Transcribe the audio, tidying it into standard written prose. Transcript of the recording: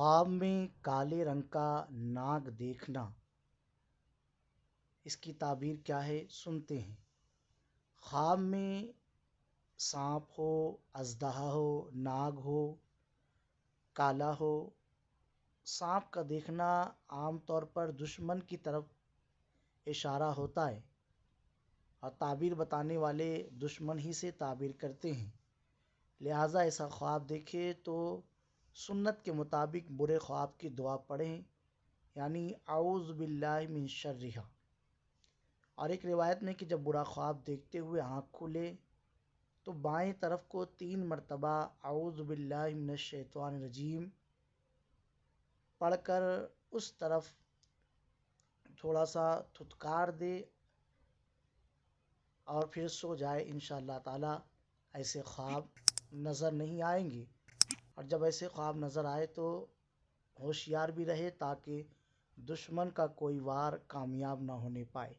خواب میں کالے رنگ کا ناگ دیکھنا، اس کی تعبیر کیا ہے سنتے ہیں۔ خواب میں سانپ ہو، اژدہا ہو، ناگ ہو، کالا ہو۔ سانپ کا دیکھنا عام طور پر دشمن کی طرف اشارہ ہوتا ہے اور تعبیر بتانے والے دشمن ہی سے تعبیر کرتے ہیں، لہٰذا ایسا خواب دیکھے تو سنت کے مطابق برے خواب کی دعا پڑھیں، یعنی اعوذ باللہ من شرہا۔ اور ایک روایت میں کہ جب برا خواب دیکھتے ہوئے آنکھ کھلے تو بائیں طرف کو 3 مرتبہ اعوذ باللہ من الشیطان الرجیم پڑھ کر اس طرف تھوڑا سا تھتکار دے اور پھر سو جائے۔ انشاءاللہ تعالی ایسے خواب نظر نہیں آئیں گے، اور جب ایسے خواب نظر آئے تو ہوشیار بھی رہے تاکہ دشمن کا کوئی وار کامیاب نہ ہونے پائے۔